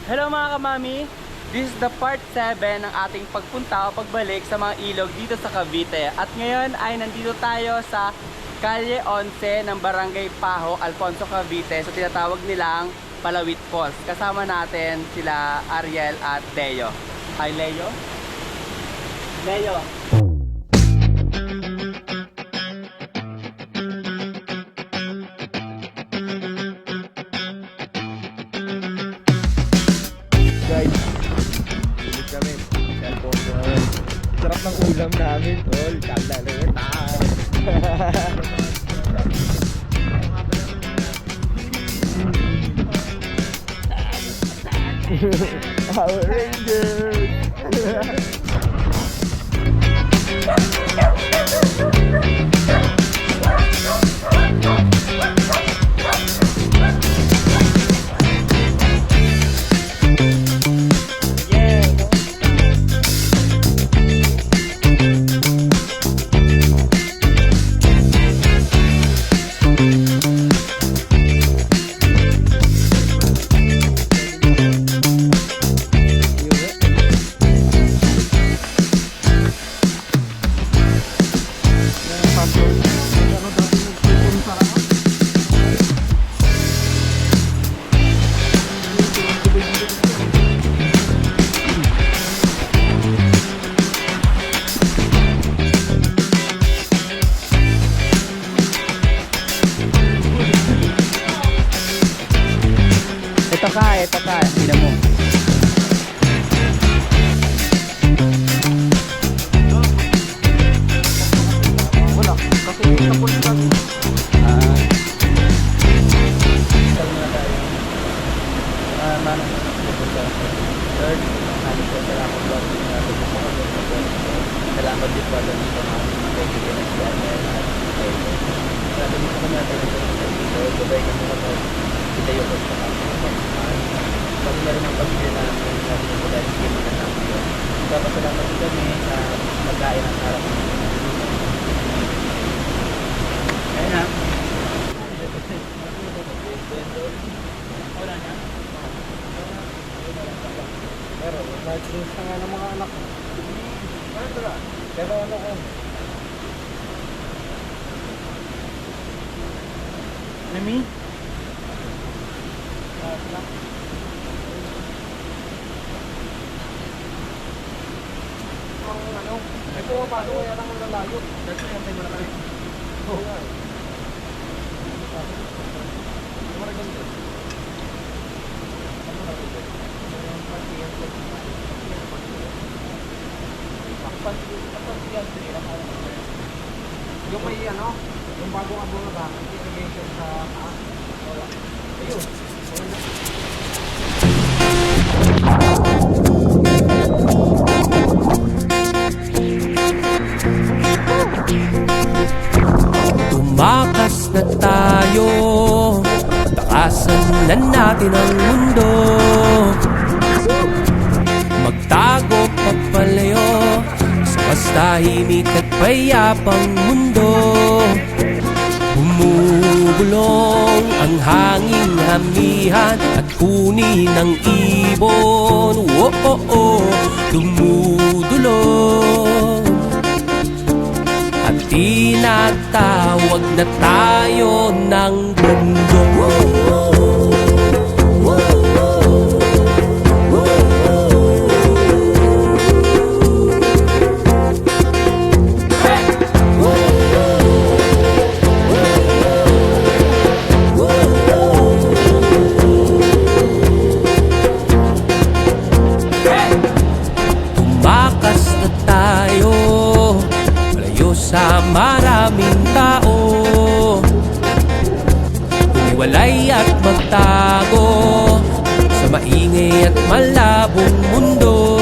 Hello mga kamami! This is the part 7 ng ating pagpunta o pagbalik sa mga ilog dito sa Cavite. At ngayon ay nandito tayo sa Kalye 11 ng Barangay Paho, Alfonso, Cavite. So tinatawag nilang Palawit Falls. Kasama natin sila Ariel at Leo. Hi Leo? Leo! Guys, ulit kami. Cellphone yun. Sarap ng ulam namin, tol. Kalalitan. Power Rangers. Ito ka, tingnan mo. Wala, kasi tapos kami. Third, salamat po salamat din po doon sa mga kaibigan na siya. Sabi dito kami natin ito, gabay kami naman kita yung pag na rin ang pamilya namin sabi nito dahil hindi mo natin yun. Salamat din kami sa pagkain ng sarap. Ayun na. Wala na. Pero, nag-drinks na nga ng mga anak ko. Pero ano ko? Nami? Ano? Ito, paano kaya nang lalayo? Dito yung tayo na kami. Oo nga. Maraganda. Yung may ano, yung bagong abo na ba, irrigation sa taas. Ayun. Tumakas na tayo, takasan na natin ang mundo. Magtago pagpalayo sa mas tahimik at payapang mundo. Bumubulong ang hanging hamihan at kunin ng ibon. Dumudulong at tinatawag na tayo ng mundo. Tumakas na tayo, malayo sa maraming tao. Humiwalay at magtago sa maingay at malabong mundo.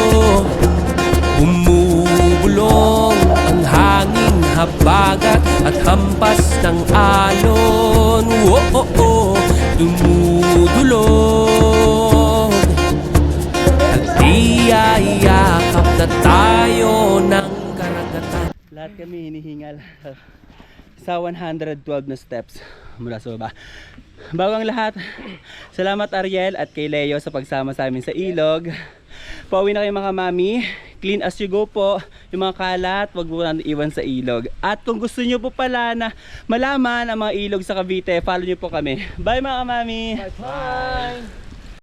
Bumubulong ang hanging habagat at hampas ng alon. Dumudulog at iyayakap na tayo ng karagatan. Lahat kami hinihingal sa 112 na steps mula sa baba. Bago ang lahat, salamat Ariel at kay Leo sa pagsama sa amin sa ilog. Pauwi na kayo mga mami. Clean as you go po. Yung mga kalat, wag mo na iwan sa ilog. At kung gusto nyo po pala na malaman ang mga ilog sa Cavite, follow nyo po kami. Bye mga mami! Bye!